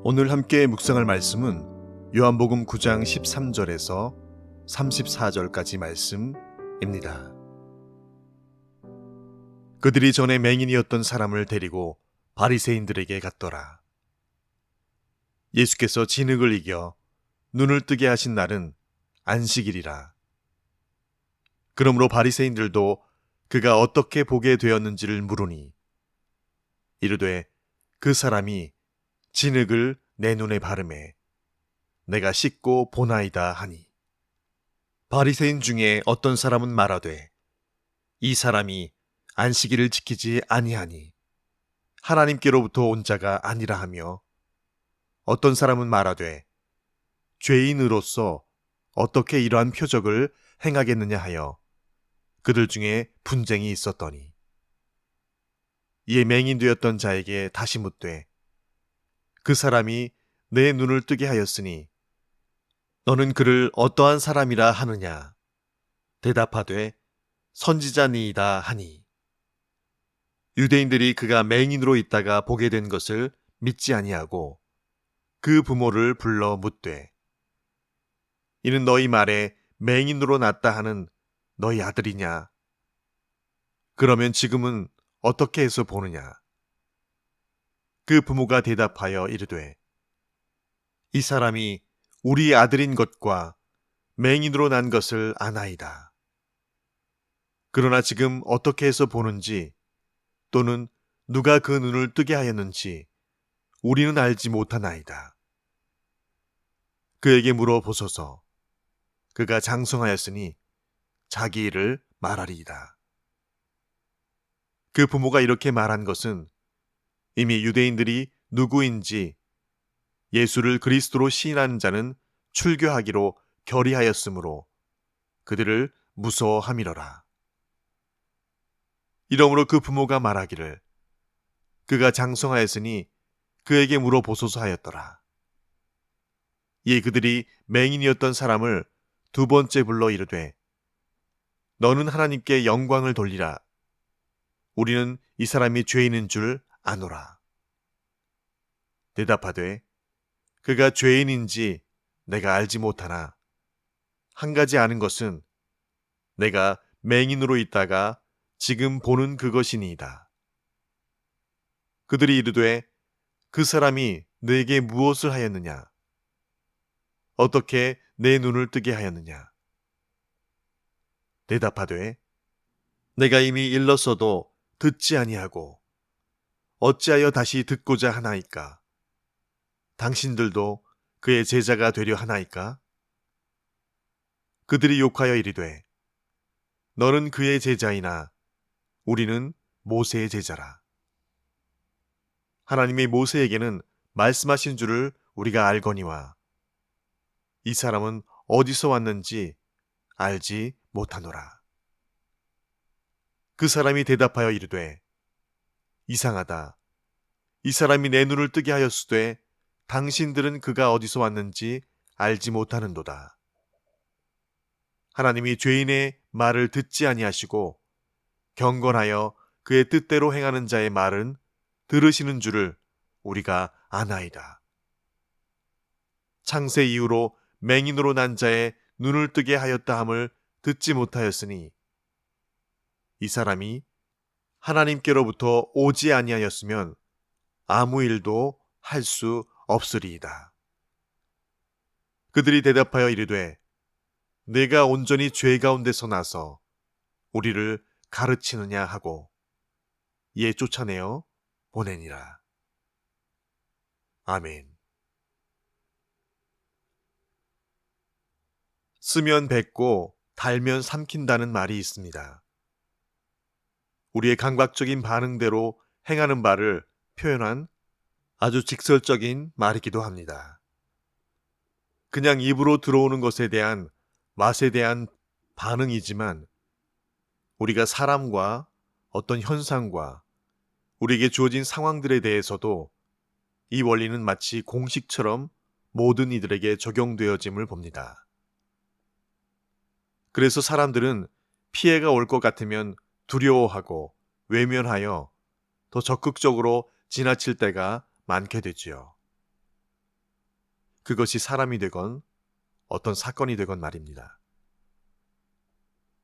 오늘 함께 묵상할 말씀은 요한복음 9장 13절에서 34절까지 말씀입니다. 그들이 전에 맹인이었던 사람을 데리고 바리새인들에게 갔더라. 예수께서 진흙을 이겨 눈을 뜨게 하신 날은 안식일이라. 그러므로 바리새인들도 그가 어떻게 보게 되었는지를 물으니 이르되 그 사람이 진흙을 내 눈에 바르매 내가 씻고 보나이다 하니, 바리새인 중에 어떤 사람은 말하되 이 사람이 안식일을 지키지 아니하니 하나님께로부터 온 자가 아니라 하며, 어떤 사람은 말하되 죄인으로서 어떻게 이러한 표적을 행하겠느냐 하여 그들 중에 분쟁이 있었더니, 이에 맹인 되었던 자에게 다시 묻되 그 사람이 내 눈을 뜨게 하였으니 너는 그를 어떠한 사람이라 하느냐? 대답하되 선지자니이다 하니, 유대인들이 그가 맹인으로 있다가 보게 된 것을 믿지 아니하고 그 부모를 불러 묻되 이는 너희 말에 맹인으로 났다 하는 너희 아들이냐? 그러면 지금은 어떻게 해서 보느냐? 그 부모가 대답하여 이르되 이 사람이 우리 아들인 것과 맹인으로 난 것을 아나이다. 그러나 지금 어떻게 해서 보는지 또는 누가 그 눈을 뜨게 하였는지 우리는 알지 못하나이다. 그에게 물어보소서. 그가 장성하였으니 자기 일을 말하리이다. 그 부모가 이렇게 말한 것은 이미 유대인들이 누구인지 예수를 그리스도로 시인하는 자는 출교하기로 결의하였으므로 그들을 무서워함이러라. 이러므로 그 부모가 말하기를 그가 장성하였으니 그에게 물어보소서 하였더라. 이에 그들이 맹인이었던 사람을 두 번째 불러 이르되 너는 하나님께 영광을 돌리라. 우리는 이 사람이 죄인인 줄 아노라. 대답하되 그가 죄인인지 내가 알지 못하나 한 가지 아는 것은 내가 맹인으로 있다가 지금 보는 그것이니이다. 그들이 이르되 그 사람이 내게 무엇을 하였느냐? 어떻게 내 눈을 뜨게 하였느냐? 대답하되 내가 이미 일렀어도 듣지 아니하고 어찌하여 다시 듣고자 하나이까? 당신들도 그의 제자가 되려 하나이까? 그들이 욕하여 이르되 너는 그의 제자이나 우리는 모세의 제자라. 하나님이 모세에게는 말씀하신 줄을 우리가 알거니와 이 사람은 어디서 왔는지 알지 못하노라. 그 사람이 대답하여 이르되 이상하다. 이 사람이 내 눈을 뜨게 하였으되 당신들은 그가 어디서 왔는지 알지 못하는도다. 하나님이 죄인의 말을 듣지 아니하시고 경건하여 그의 뜻대로 행하는 자의 말은 들으시는 줄을 우리가 아나이다. 창세 이후로 맹인으로 난 자의 눈을 뜨게 하였다 함을 듣지 못하였으니 이 사람이 하나님께로부터 오지 아니하였으면 아무 일도 할 수 없으리이다. 그들이 대답하여 이르되 내가 온전히 죄 가운데서 나서 우리를 가르치느냐 하고 이에 쫓아내어 보내니라. 아멘. 쓰면 뱉고 달면 삼킨다는 말이 있습니다. 우리의 감각적인 반응대로 행하는 바를 표현한 아주 직설적인 말이기도 합니다. 그냥 입으로 들어오는 것에 대한 맛에 대한 반응이지만 우리가 사람과 어떤 현상과 우리에게 주어진 상황들에 대해서도 이 원리는 마치 공식처럼 모든 이들에게 적용되어짐을 봅니다. 그래서 사람들은 피해가 올 것 같으면 두려워하고 외면하여 더 적극적으로 지나칠 때가 많게 되지요. 그것이 사람이 되건 어떤 사건이 되건 말입니다.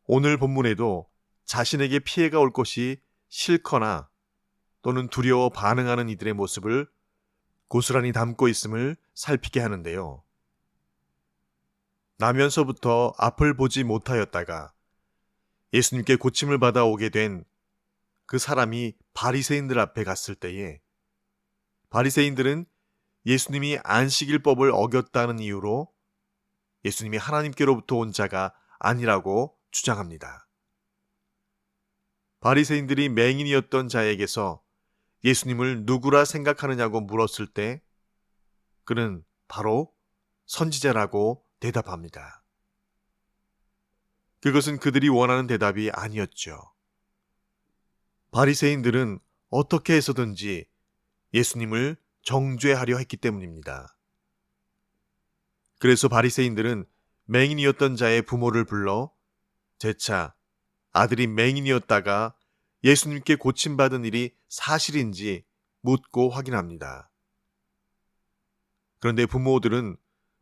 오늘 본문에도 자신에게 피해가 올 것이 싫거나 또는 두려워 반응하는 이들의 모습을 고스란히 담고 있음을 살피게 하는데요. 나면서부터 앞을 보지 못하였다가 예수님께 고침을 받아 오게 된 그 사람이 바리새인들 앞에 갔을 때에 바리새인들은 예수님이 안식일법을 어겼다는 이유로 예수님이 하나님께로부터 온 자가 아니라고 주장합니다. 바리새인들이 맹인이었던 자에게서 예수님을 누구라 생각하느냐고 물었을 때 그는 바로 선지자라고 대답합니다. 그것은 그들이 원하는 대답이 아니었죠. 바리새인들은 어떻게 해서든지 예수님을 정죄하려 했기 때문입니다. 그래서 바리새인들은 맹인이었던 자의 부모를 불러 재차 아들이 맹인이었다가 예수님께 고침받은 일이 사실인지 묻고 확인합니다. 그런데 부모들은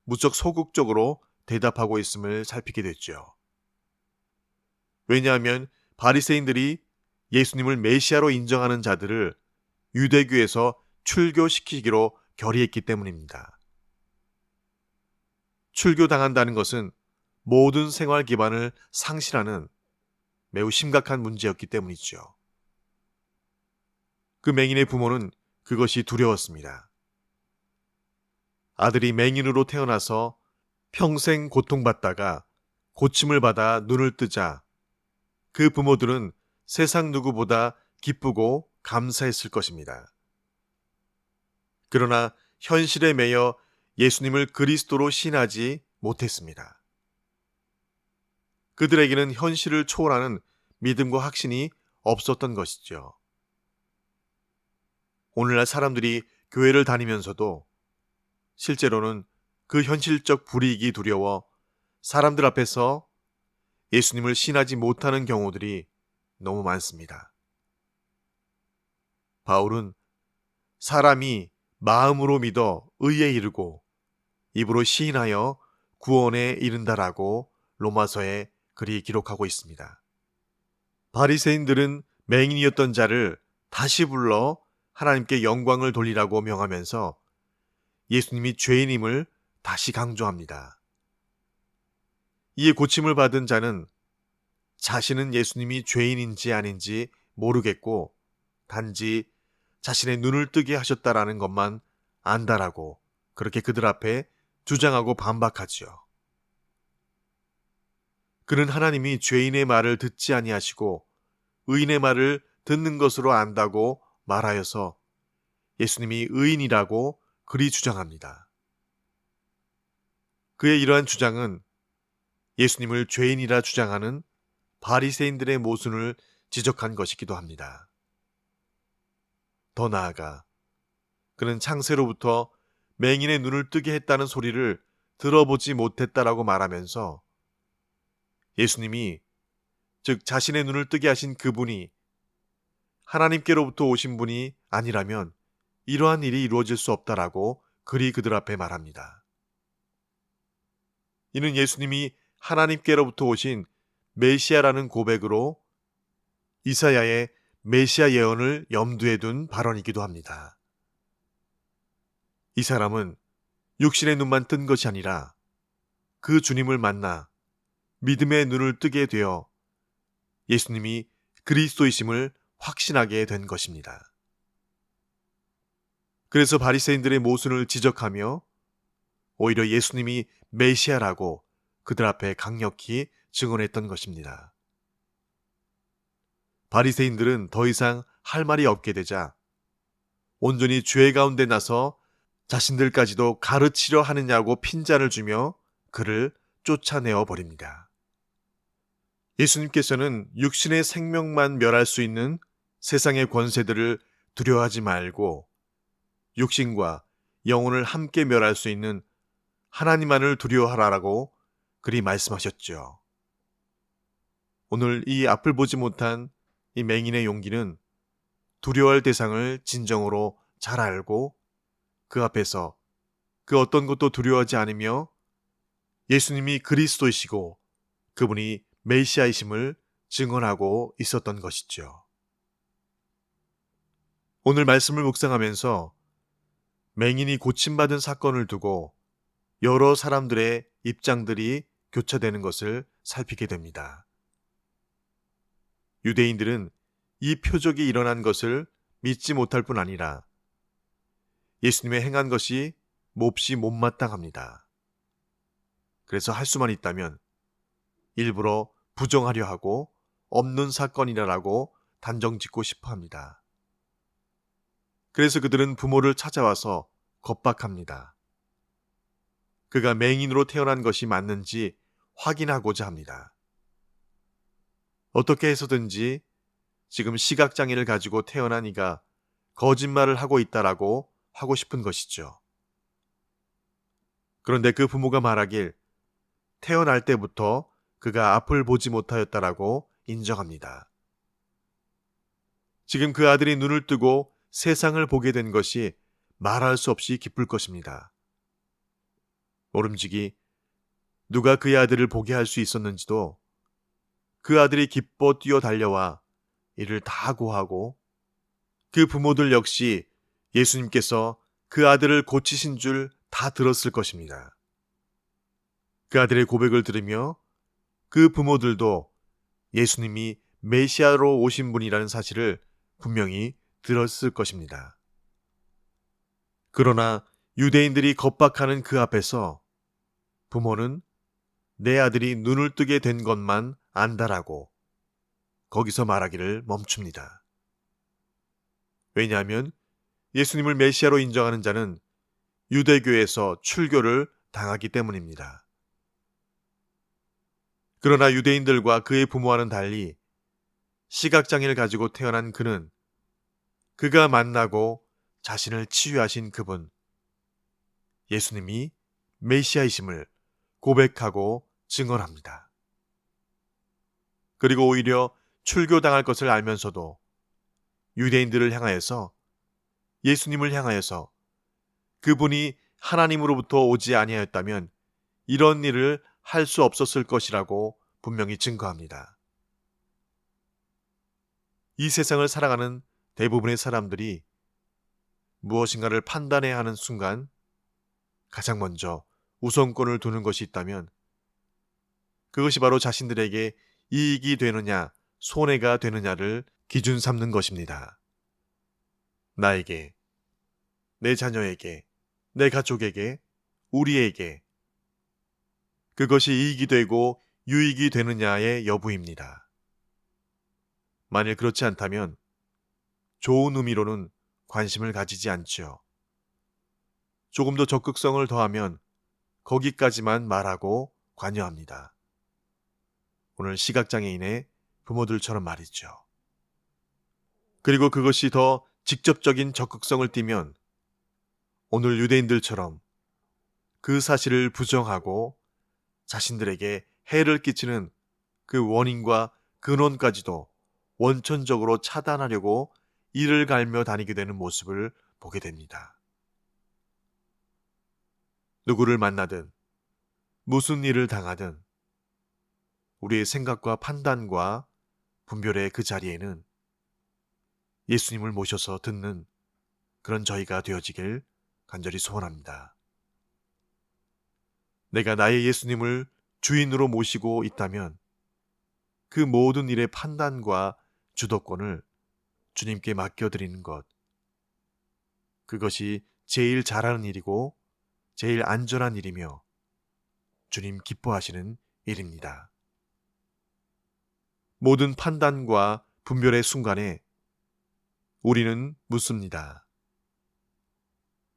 무척 소극적으로 대답하고 있음을 살피게 됐죠. 왜냐하면 바리새인들이 예수님을 메시아로 인정하는 자들을 유대교에서 출교시키기로 결의했기 때문입니다. 출교당한다는 것은 모든 생활 기반을 상실하는 매우 심각한 문제였기 때문이죠. 그 맹인의 부모는 그것이 두려웠습니다. 아들이 맹인으로 태어나서 평생 고통받다가 고침을 받아 눈을 뜨자 그 부모들은 세상 누구보다 기쁘고 감사했을 것입니다. 그러나 현실에 매여 예수님을 그리스도로 신하지 못했습니다. 그들에게는 현실을 초월하는 믿음과 확신이 없었던 것이죠. 오늘날 사람들이 교회를 다니면서도 실제로는 그 현실적 불이익이 두려워 사람들 앞에서 예수님을 신하지 못하는 경우들이 너무 많습니다. 바울은 사람이 마음으로 믿어 의에 이르고 입으로 시인하여 구원에 이른다라고 로마서에 그리 기록하고 있습니다. 바리새인들은 맹인이었던 자를 다시 불러 하나님께 영광을 돌리라고 명하면서 예수님이 죄인임을 다시 강조합니다. 이에 고침을 받은 자는 자신은 예수님이 죄인인지 아닌지 모르겠고 단지 자신의 눈을 뜨게 하셨다라는 것만 안다라고 그렇게 그들 앞에 주장하고 반박하지요. 그는 하나님이 죄인의 말을 듣지 아니하시고 의인의 말을 듣는 것으로 안다고 말하여서 예수님이 의인이라고 그리 주장합니다. 그의 이러한 주장은 예수님을 죄인이라 주장하는 바리새인들의 모순을 지적한 것이기도 합니다. 더 나아가 그는 창세로부터 맹인의 눈을 뜨게 했다는 소리를 들어보지 못했다라고 말하면서 예수님이 즉 자신의 눈을 뜨게 하신 그분이 하나님께로부터 오신 분이 아니라면 이러한 일이 이루어질 수 없다라고 그리 그들 앞에 말합니다. 이는 예수님이 하나님께로부터 오신 메시아라는 고백으로 이사야의 메시아 예언을 염두에 둔 발언이기도 합니다. 이 사람은 육신의 눈만 뜬 것이 아니라 그 주님을 만나 믿음의 눈을 뜨게 되어 예수님이 그리스도이심을 확신하게 된 것입니다. 그래서 바리새인들의 모순을 지적하며 오히려 예수님이 메시아라고 그들 앞에 강력히 증언했던 것입니다. 바리새인들은 더 이상 할 말이 없게 되자 온전히 죄 가운데 나서 자신들까지도 가르치려 하느냐고 핀잔을 주며 그를 쫓아내어 버립니다. 예수님께서는 육신의 생명만 멸할 수 있는 세상의 권세들을 두려워하지 말고 육신과 영혼을 함께 멸할 수 있는 하나님만을 두려워하라라고 그리 말씀하셨죠. 오늘 이 앞을 보지 못한 이 맹인의 용기는 두려워할 대상을 진정으로 잘 알고 그 앞에서 그 어떤 것도 두려워하지 않으며 예수님이 그리스도이시고 그분이 메시아이심을 증언하고 있었던 것이죠. 오늘 말씀을 묵상하면서 맹인이 고침받은 사건을 두고 여러 사람들의 입장들이 교차되는 것을 살피게 됩니다. 유대인들은 이 표적이 일어난 것을 믿지 못할 뿐 아니라 예수님의 행한 것이 몹시 못마땅합니다. 그래서 할 수만 있다면 일부러 부정하려 하고 없는 사건이라고 단정짓고 싶어 합니다. 그래서 그들은 부모를 찾아와서 겁박합니다. 그가 맹인으로 태어난 것이 맞는지 확인하고자 합니다. 어떻게 해서든지 지금 시각장애를 가지고 태어난 이가 거짓말을 하고 있다라고 하고 싶은 것이죠. 그런데 그 부모가 말하길 태어날 때부터 그가 앞을 보지 못하였다라고 인정합니다. 지금 그 아들이 눈을 뜨고 세상을 보게 된 것이 말할 수 없이 기쁠 것입니다. 모름지기 누가 그의 아들을 보게 할 수 있었는지도 그 아들이 기뻐 뛰어 달려와 이를 다 고하고 그 부모들 역시 예수님께서 그 아들을 고치신 줄 다 들었을 것입니다. 그 아들의 고백을 들으며 그 부모들도 예수님이 메시아로 오신 분이라는 사실을 분명히 들었을 것입니다. 그러나 유대인들이 겁박하는 그 앞에서 부모는 내 아들이 눈을 뜨게 된 것만 안다라고 거기서 말하기를 멈춥니다. 왜냐하면 예수님을 메시아로 인정하는 자는 유대교에서 출교를 당하기 때문입니다. 그러나 유대인들과 그의 부모와는 달리 시각장애를 가지고 태어난 그는 그가 만나고 자신을 치유하신 그분, 예수님이 메시아이심을 고백하고 증언합니다. 그리고 오히려 출교당할 것을 알면서도 유대인들을 향하여서 예수님을 향하여서 그분이 하나님으로부터 오지 아니하였다면 이런 일을 할 수 없었을 것이라고 분명히 증거합니다. 이 세상을 살아가는 대부분의 사람들이 무엇인가를 판단해야 하는 순간 가장 먼저 우선권을 두는 것이 있다면 그것이 바로 자신들에게 이익이 되느냐 손해가 되느냐를 기준 삼는 것입니다. 나에게, 내 자녀에게, 내 가족에게, 우리에게 그것이 이익이 되고 유익이 되느냐의 여부입니다. 만일 그렇지 않다면 좋은 의미로는 관심을 가지지 않지요. 조금 더 적극성을 더하면 거기까지만 말하고 관여합니다. 오늘 시각장애인의 부모들처럼 말이죠. 그리고 그것이 더 직접적인 적극성을 띠면 오늘 유대인들처럼 그 사실을 부정하고 자신들에게 해를 끼치는 그 원인과 근원까지도 원천적으로 차단하려고 이를 갈며 다니게 되는 모습을 보게 됩니다. 누구를 만나든 무슨 일을 당하든 우리의 생각과 판단과 분별의 그 자리에는 예수님을 모셔서 듣는 그런 저희가 되어지길 간절히 소원합니다. 내가 나의 예수님을 주인으로 모시고 있다면 그 모든 일의 판단과 주도권을 주님께 맡겨드리는 것, 그것이 제일 잘하는 일이고 제일 안전한 일이며 주님 기뻐하시는 일입니다. 모든 판단과 분별의 순간에 우리는 묻습니다.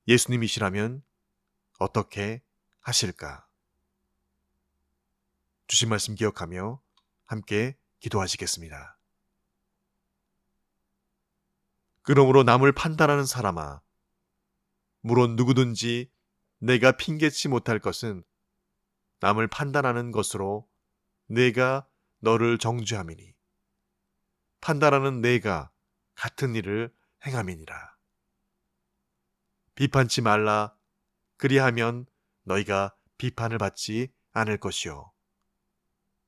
예수님이시라면 어떻게 하실까? 주신 말씀 기억하며 함께 기도하시겠습니다. 그러므로 남을 판단하는 사람아, 물론 누구든지 내가 핑계치 못할 것은 남을 판단하는 것으로 내가 너를 정죄함이니 판단하는 내가 같은 일을 행함이니라. 비판치 말라. 그리하면 너희가 비판을 받지 않을 것이요.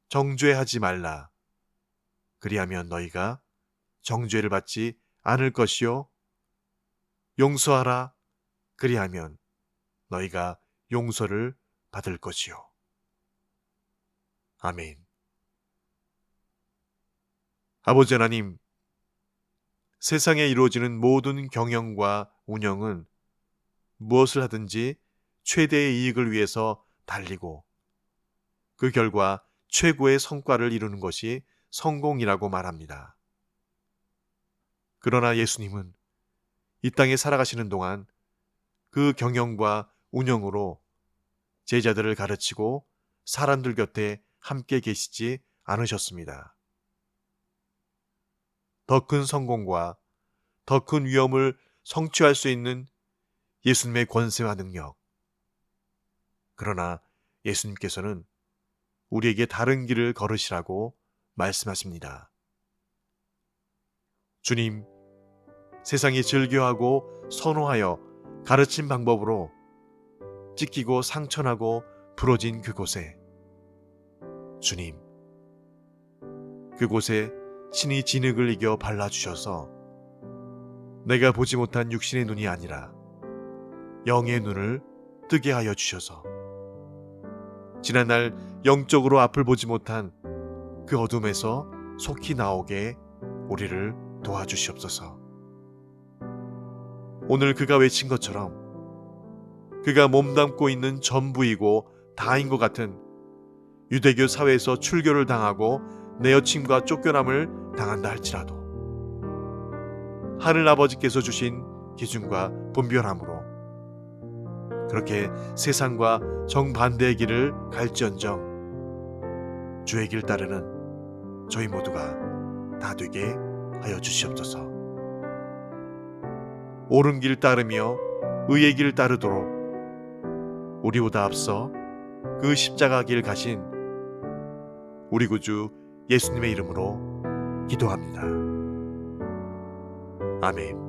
정죄하지 말라. 그리하면 너희가 정죄를 받지 않을 것이요. 용서하라. 그리하면 너희가 용서를 받을 것이요. 아멘. 아버지 하나님, 세상에 이루어지는 모든 경영과 운영은 무엇을 하든지 최대의 이익을 위해서 달리고 그 결과 최고의 성과를 이루는 것이 성공이라고 말합니다. 그러나 예수님은 이 땅에 살아가시는 동안 그 경영과 운영으로 제자들을 가르치고 사람들 곁에 함께 계시지 않으셨습니다. 더 큰 성공과 더 큰 위험을 성취할 수 있는 예수님의 권세와 능력. 그러나 예수님께서는 우리에게 다른 길을 걸으시라고 말씀하십니다. 주님, 세상이 즐겨하고 선호하여 가르친 방법으로 찢기고 상처나고 부러진 그곳에 주님, 그곳에 신이 진흙을 이겨 발라주셔서 내가 보지 못한 육신의 눈이 아니라 영의 눈을 뜨게 하여 주셔서 지난날 영적으로 앞을 보지 못한 그 어둠에서 속히 나오게 우리를 도와주시옵소서. 오늘 그가 외친 것처럼 그가 몸담고 있는 전부이고 다인 것 같은 유대교 사회에서 출교를 당하고 내어침과 쫓겨남을 당한다 할지라도 하늘아버지께서 주신 기준과 분별함으로 그렇게 세상과 정반대의 길을 갈지언정 주의 길 따르는 저희 모두가 다 되게 하여 주시옵소서. 옳은 길 따르며 의의 길 따르도록 우리보다 앞서 그 십자가 길 가신 우리 구주 예수님의 이름으로 기도합니다. 아멘.